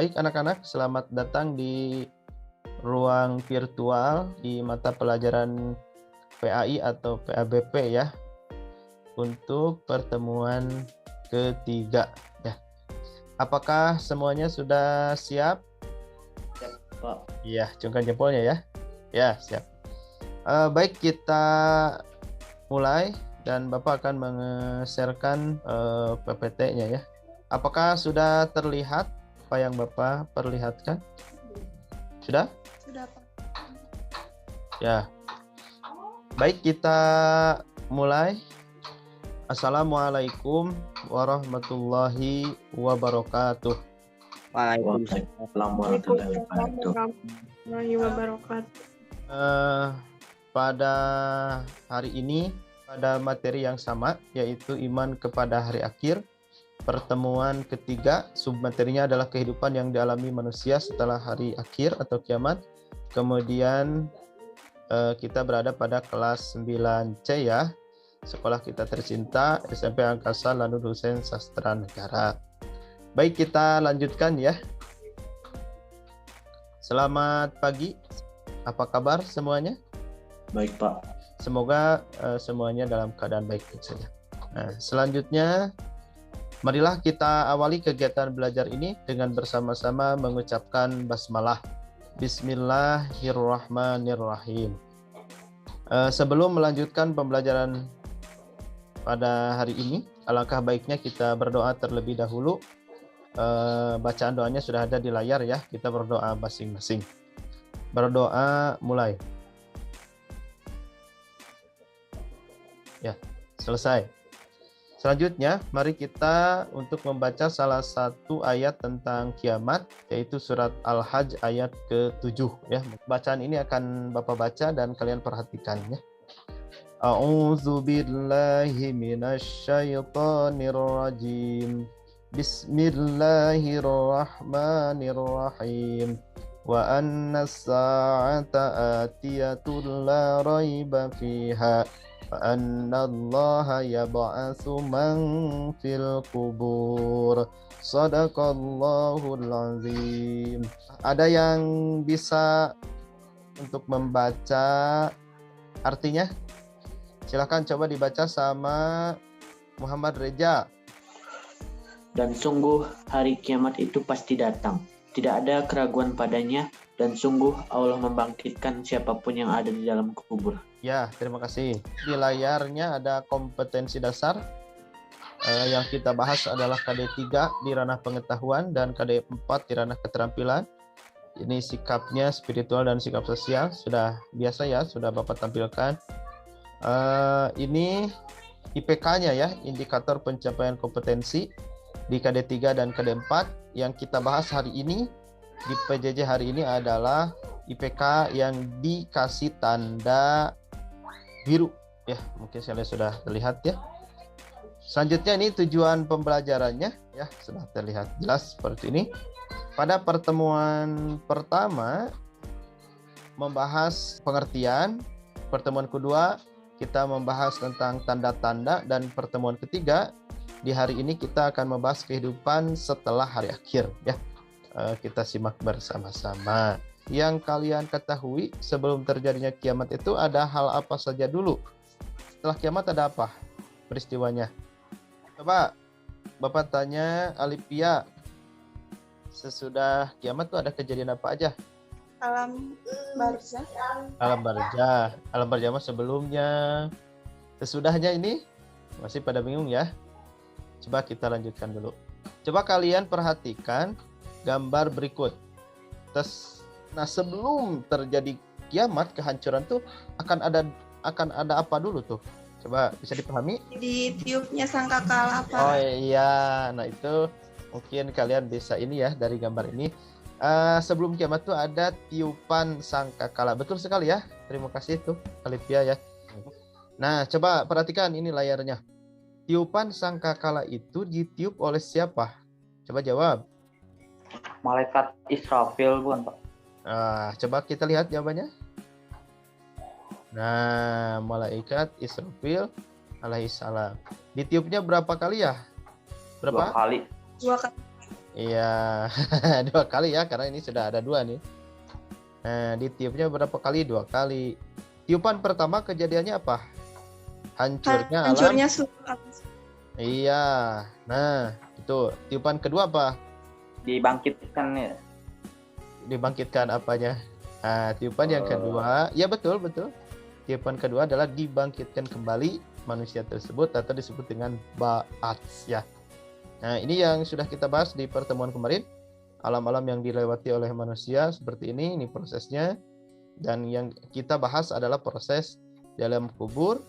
Baik anak-anak, selamat datang di ruang virtual di mata pelajaran PAI atau PABP ya, untuk pertemuan ketiga ya. Apakah semuanya sudah siap? Siap, Pak. Iya, cungkan jempolnya ya. Ya, siap. Baik, kita mulai dan Bapak akan meng-sharekan PPT-nya ya. Apakah sudah terlihat apa yang Bapak perlihatkan? Sudah? Sudah, Pak. Ya. Baik, kita mulai. Assalamualaikum warahmatullahi wabarakatuh. Waalaikumsalam warahmatullahi wabarakatuh. Warahmatullahi wabarakatuh. Pada hari ini, pada materi yang sama, yaitu iman kepada hari akhir, pertemuan ketiga, submaterinya adalah kehidupan yang dialami manusia setelah hari akhir atau kiamat. Kemudian kita berada pada kelas 9C ya, sekolah kita tercinta, SMP Angkasa Lanu Dosen Sastra Negara. Baik, kita lanjutkan ya. Selamat pagi, apa kabar semuanya? Baik, Pak. Semoga semuanya dalam keadaan baik-baik saja. Nah, selanjutnya marilah kita awali kegiatan belajar ini dengan bersama-sama mengucapkan basmalah. Bismillahirrahmanirrahim. Sebelum melanjutkan pembelajaran pada hari ini, alangkah baiknya kita berdoa terlebih dahulu. Bacaan doanya sudah ada di layar ya. Kita berdoa masing-masing. Berdoa mulai. Ya, selesai. Selanjutnya, mari kita untuk membaca salah satu ayat tentang kiamat, yaitu surat Al-Hajj ayat ke-7 ya. Bacaan ini akan Bapak baca dan kalian perhatikan ya. A'udzu billahi minasyaitonir rajim. Bismillahirrahmanirrahim. Wa anna as-sa'ata atiyatun la raiba fiha. Annallaha yab'atsu man fil qubur. Shadaqallahul azim. Ada yang bisa untuk membaca artinya? Silakan coba dibaca sama Muhammad Reja. Dan sungguh hari kiamat itu pasti datang. Tidak ada keraguan padanya, dan sungguh Allah membangkitkan siapapun yang ada di dalam kubur. Ya, terima kasih. Di layarnya ada kompetensi dasar. Yang kita bahas adalah KD3 di ranah pengetahuan dan KD4 di ranah keterampilan. Ini sikapnya spiritual dan sikap sosial. Sudah biasa ya, sudah Bapak tampilkan. Ini IPK-nya ya, indikator pencapaian kompetensi di KD3 dan KD4. Yang kita bahas hari ini di PJJ hari ini adalah IPK yang dikasih tanda biru ya, mungkin saya sudah terlihat ya. Selanjutnya ini tujuan pembelajarannya ya, sudah terlihat jelas seperti ini. Pada pertemuan pertama membahas pengertian, pertemuan kedua kita membahas tentang tanda-tanda, dan pertemuan ketiga di hari ini kita akan membahas kehidupan setelah hari akhir ya. Kita simak bersama-sama. Yang kalian ketahui sebelum terjadinya kiamat itu ada hal apa saja dulu? Setelah kiamat ada apa peristiwanya? Coba Bapak tanya Alipia, sesudah kiamat itu ada kejadian apa aja? Alam barzah. Alam barzah. Alam barzah mah sebelumnya. Sesudahnya ini masih pada bingung ya? Coba kita lanjutkan dulu. Coba kalian perhatikan gambar berikut. Nah, sebelum terjadi kiamat, kehancuran tuh akan ada apa dulu tuh? Coba bisa dipahami? Di tiupnya sangkakala, Pak. Oh iya, nah itu mungkin kalian bisa ini ya dari gambar ini. Sebelum kiamat tuh ada tiupan sangkakala. Betul sekali ya. Terima kasih tuh Alipia ya. Nah, coba perhatikan ini layarnya. Tiupan sangkakala itu ditiup oleh siapa? Coba jawab. Malaikat Israfil, bukan Pak? Coba kita lihat jawabannya. Nah, malaikat Israfil alaihissalam. Ditiupnya berapa kali ya? Berapa? 2 kali. 2 kali. Iya, 2 kali ya, karena ini sudah ada 2 nih. Nah, ditiupnya berapa kali? 2 kali. Tiupan pertama kejadiannya apa? Hancurnya alam. Hancurnya surat. Iya. Nah, itu. Tiupan kedua apa? Dibangkitkan ya. Dibangkitkan apanya? Nah, tiupan yang kedua, ya betul. Tiupan kedua adalah dibangkitkan kembali manusia tersebut atau disebut dengan ba'ats ya. Nah, ini yang sudah kita bahas di pertemuan kemarin. Alam-alam yang dilewati oleh manusia seperti ini prosesnya. Dan yang kita bahas adalah proses dalam kubur.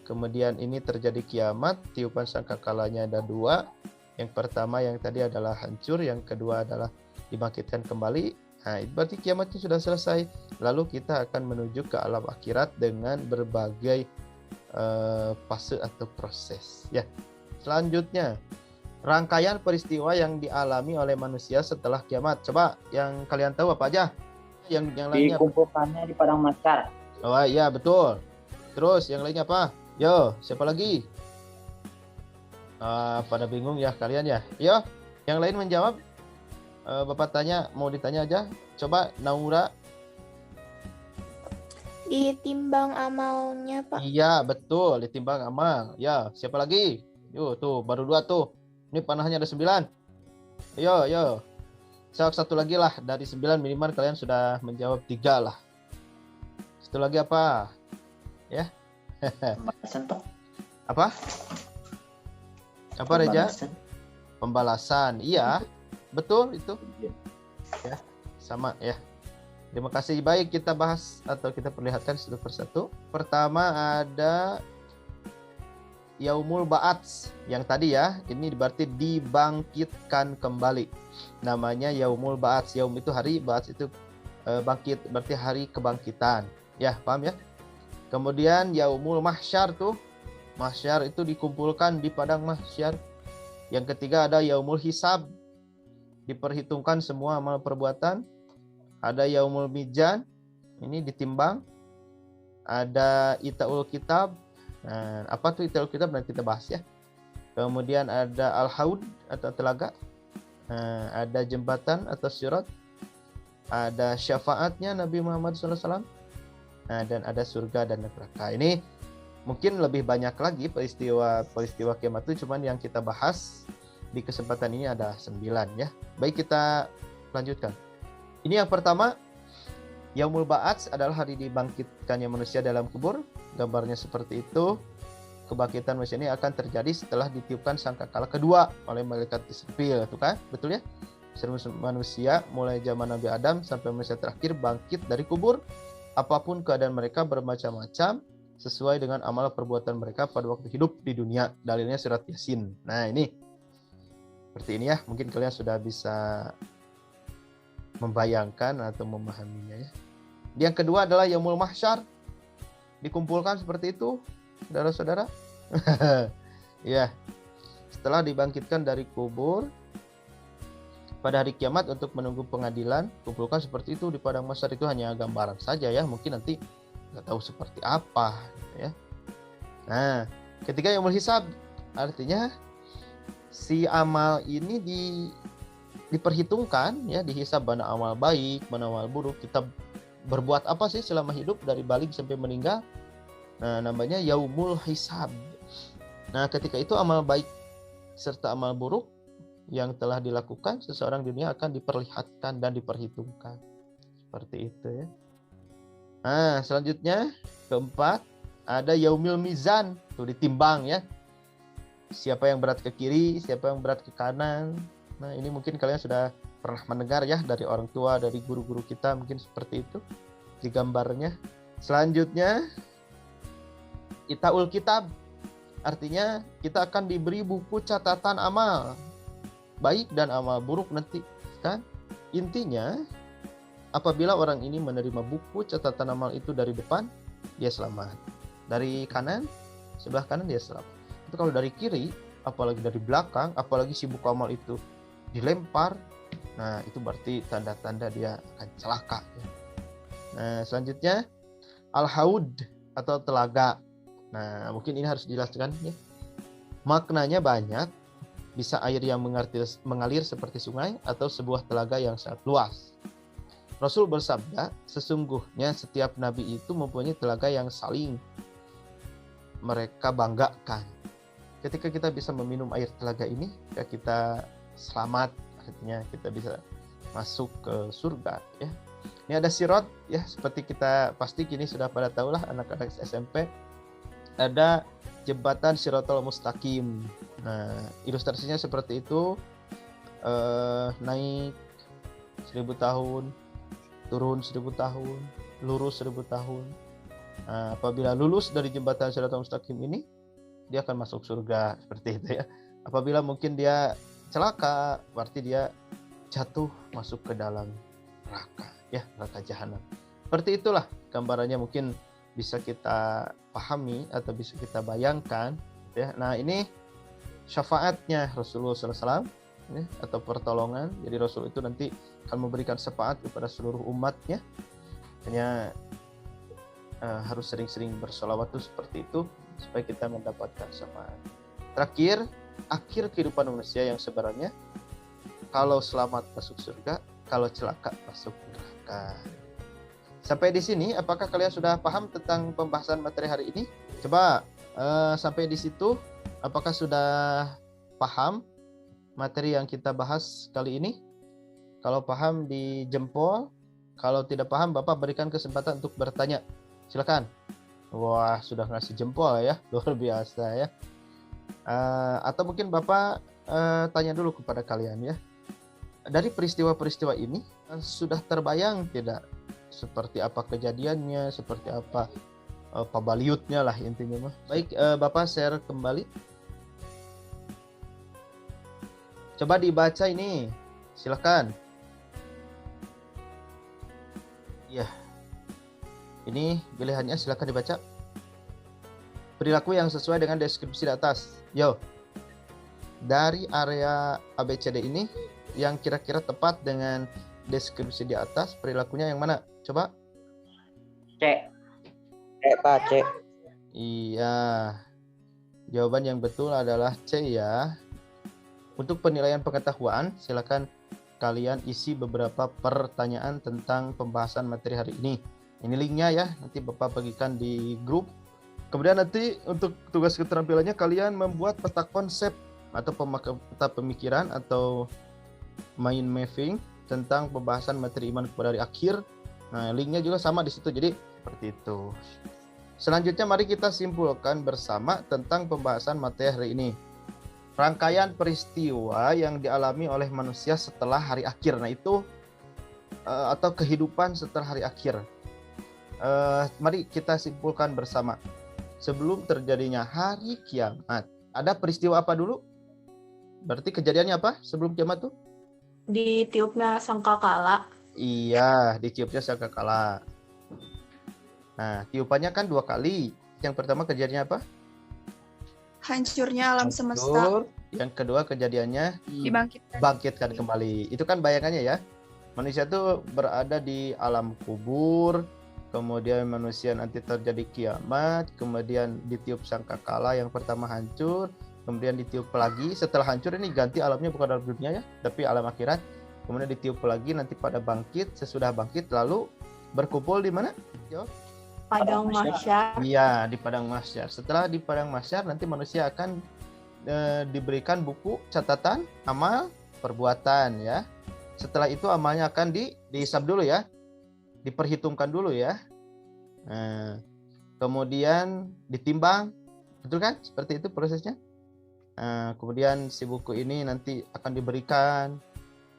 Kemudian ini terjadi kiamat, tiupan sangkakalanya ada 2. Yang pertama yang tadi adalah hancur, yang kedua adalah dibangkitkan kembali. Nah, itu berarti kiamatnya sudah selesai. Lalu kita akan menuju ke alam akhirat dengan berbagai fase atau proses. Ya. Selanjutnya, rangkaian peristiwa yang dialami oleh manusia setelah kiamat. Coba yang kalian tahu apa aja? Yang lainnya. Dikumpulkannya di padang mahsyar. Oh iya betul. Terus yang lainnya apa? Yo, siapa lagi? Pada bingung ya kalian ya. Yo, yang lain menjawab. Bapak tanya, mau ditanya aja. Coba Naura. Ditimbang amalnya, Pak. Iya betul, ditimbang amal. Ya, siapa lagi? Yo, tuh baru 2 tuh. Ini panahnya ada 9. Yo. Satu lagi lah, dari 9 minimal kalian sudah menjawab 3 lah. Satu lagi apa? Ya. Pembalasan, Pak. Apa Reja? Pembalasan. Pembalasan. Iya. Betul itu. Ya, sama ya. Terima kasih. Baik, kita bahas atau kita perlihatkan satu persatu. Pertama ada Yaumul Ba'ats yang tadi ya. Ini berarti dibangkitkan kembali. Namanya Yaumul Ba'ats. Yaum itu hari, Ba'ats itu bangkit, berarti hari kebangkitan. Ya, paham ya? Kemudian Yaumul Mahsyar tuh. Mahsyar itu dikumpulkan di padang mahsyar. Yang ketiga ada Yaumul Hisab. Diperhitungkan semua amal perbuatan. Ada Yaumul Mizan. Ini ditimbang. Ada Itaul Kitab. Nah, apa tuh Itaul Kitab nanti kita bahas ya. Kemudian ada Al-Haud atau telaga. Nah, ada jembatan atau sirat. Ada syafaatnya Nabi Muhammad SAW. Nah, dan ada surga dan neraka. Ini mungkin lebih banyak lagi peristiwa kiamat itu, cuman yang kita bahas di kesempatan ini ada 9 ya. Baik, kita lanjutkan. Ini yang pertama, Yaumul Ba'ats adalah hari dibangkitkannya manusia dalam kubur. Gambarnya seperti itu. Kebangkitan manusia ini akan terjadi setelah ditiupkan sangkakala kedua oleh malaikat Israfil, itu kan? Betul ya? Seluruh manusia mulai zaman Nabi Adam sampai manusia terakhir bangkit dari kubur. Apapun keadaan mereka bermacam-macam sesuai dengan amal perbuatan mereka pada waktu hidup di dunia. Dalilnya surat Yasin. Nah, ini seperti ini ya. Mungkin kalian sudah bisa membayangkan atau memahaminya ya. Yang kedua adalah Yaumul Mahsyar. Dikumpulkan seperti itu, saudara-saudara. Ya. Setelah dibangkitkan dari kubur pada hari kiamat untuk menunggu pengadilan, kumpulkan seperti itu di padang mahsyar. Itu hanya gambaran saja ya. Mungkin nanti nggak tahu seperti apa gitu ya. Nah, ketiga Yaumul Hisab, artinya si amal ini diperhitungkan ya, dihisab mana amal baik, mana amal buruk, kita berbuat apa sih selama hidup dari balik sampai meninggal. Nah, namanya Yaumul Hisab. Nah, ketika itu amal baik serta amal buruk yang telah dilakukan seseorang di dunia akan diperlihatkan dan diperhitungkan. Seperti itu ya. Nah, selanjutnya keempat ada Yaumil Mizan, tuh ditimbang ya. Siapa yang berat ke kiri, siapa yang berat ke kanan. Nah, ini mungkin kalian sudah pernah mendengar ya dari orang tua, dari guru-guru kita, mungkin seperti itu di gambarnya. Selanjutnya Itaul Kitab, artinya kita akan diberi buku catatan amal baik dan amal buruk nanti kan. Intinya apabila orang ini menerima buku catatan amal itu dari depan, dia selamat. Dari kanan, sebelah kanan dia selamat. Itu kalau dari kiri, apalagi dari belakang, apalagi si buku amal itu dilempar, nah itu berarti tanda-tanda dia akan celaka. Nah, selanjutnya Al-Haud atau telaga. Nah, mungkin ini harus dijelaskan ya. Maknanya banyak, bisa air yang mengalir seperti sungai atau sebuah telaga yang sangat luas. Rasul bersabda, sesungguhnya setiap nabi itu mempunyai telaga yang saling mereka banggakan. Ketika kita bisa meminum air telaga ini, ya kita selamat, artinya kita bisa masuk ke surga, ya. Ini ada sirat, ya, seperti kita pasti kini sudah pada tahulah anak-anak SMP, ada jembatan Shiratal Mustaqim. Nah, ilustrasinya seperti itu, naik 1000 tahun, turun 1000 tahun, lurus 1000 tahun. Nah, apabila lulus dari jembatan Shiratal Mustaqim ini, dia akan masuk surga, seperti itu ya. Apabila mungkin dia celaka, berarti dia jatuh masuk ke dalam neraka, ya, neraka jahanam. Seperti itulah gambarannya, mungkin bisa kita pahami atau bisa kita bayangkan, ya. Nah, ini syafaatnya Rasulullah SAW, ya, atau pertolongan. Jadi Rasul itu nanti akan memberikan syafaat kepada seluruh umatnya. Hanya harus sering-sering bersolawat itu seperti itu supaya kita mendapatkan syafaat. Terakhir, akhir kehidupan manusia yang sebenarnya, kalau selamat masuk surga, kalau celaka masuk neraka. Sampai di sini, apakah kalian sudah paham tentang pembahasan materi hari ini? Coba sampai di situ, apakah sudah paham materi yang kita bahas kali ini? Kalau paham di jempol, kalau tidak paham Bapak berikan kesempatan untuk bertanya. Silakan. Wah, sudah ngasih jempol ya, luar biasa ya. Atau mungkin Bapak tanya dulu kepada kalian ya. Dari peristiwa-peristiwa ini sudah terbayang tidak? Seperti apa kejadiannya, seperti apa pabaliutnya lah intinya mah. Baik, Bapak share kembali. Coba dibaca ini, silakan. Ya, ini pilihannya silakan dibaca. Perilaku yang sesuai dengan deskripsi di atas. Yo, dari area ABCD ini yang kira-kira tepat dengan deskripsi di atas, perilakunya yang mana? Coba. C. Pak, C. Iya. Jawaban yang betul adalah C ya. Untuk penilaian pengetahuan, silakan kalian isi beberapa pertanyaan tentang pembahasan materi hari ini. Ini linknya ya, nanti Bapak bagikan di grup. Kemudian nanti untuk tugas keterampilannya kalian membuat peta konsep atau peta pemikiran atau mind mapping tentang pembahasan materi iman kepada hari akhir. Nah, linknya juga sama di situ. Jadi seperti itu. Selanjutnya mari kita simpulkan bersama tentang pembahasan materi hari ini. Rangkaian peristiwa yang dialami oleh manusia setelah hari akhir. Nah, itu atau kehidupan setelah hari akhir. Mari kita simpulkan bersama. Sebelum terjadinya hari kiamat, ada peristiwa apa dulu? Berarti kejadiannya apa sebelum kiamat tuh? Ditiupnya sangkakala. Iya, ditiupnya sangkakala. Nah, tiupannya kan 2 kali. Yang pertama kejadiannya apa? Hancurnya alam semesta. Yang kedua kejadiannya Dibangkitkan. kembali. Itu kan bayangannya ya. Manusia tuh berada di alam kubur, kemudian manusia nanti terjadi kiamat, kemudian ditiup sangkakala, yang pertama hancur, kemudian ditiup lagi. Setelah hancur ini ganti alamnya, bukan alam dunia ya, tapi alam akhirat. Kemudian ditiup lagi nanti pada bangkit. Sesudah bangkit lalu berkumpul di mana? Jawab. Padang mahsyar. Iya, di padang mahsyar. Setelah di padang mahsyar nanti manusia akan diberikan buku catatan amal perbuatan ya. Setelah itu amalnya akan dihisab dulu ya. Diperhitungkan dulu ya. Nah, kemudian ditimbang. Betul kan? Seperti itu prosesnya. Nah, kemudian si buku ini nanti akan diberikan.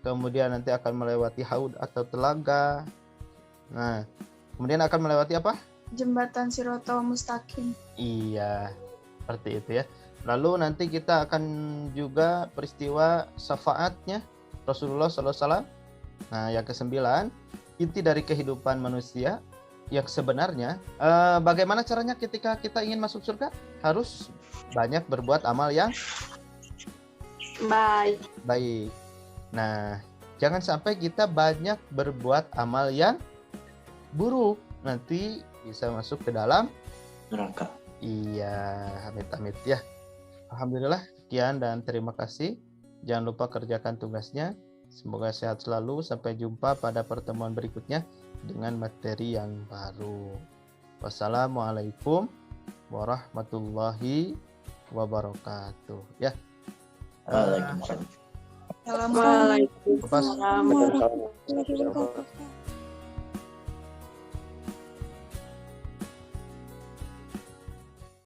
Kemudian nanti akan melewati haud atau telaga. Nah, kemudian akan melewati apa? Jembatan Shiratal Mustaqim. Iya, seperti itu ya. Lalu nanti kita akan juga peristiwa syafaatnya Rasulullah SAW. Nah, yang ke-9, inti dari kehidupan manusia yang sebenarnya. Bagaimana caranya ketika kita ingin masuk surga? Harus banyak berbuat amal yang baik. Nah, jangan sampai kita banyak berbuat amal yang buruk. Nanti bisa masuk ke dalam neraka. Iya, amit-amit ya. Alhamdulillah, sekian dan terima kasih. Jangan lupa kerjakan tugasnya. Semoga sehat selalu. Sampai jumpa pada pertemuan berikutnya dengan materi yang baru. Wassalamualaikum warahmatullahi wabarakatuh. Ya. Waalaikumsalam. Assalamualaikum Pas warahmatullahi wabarakatuh.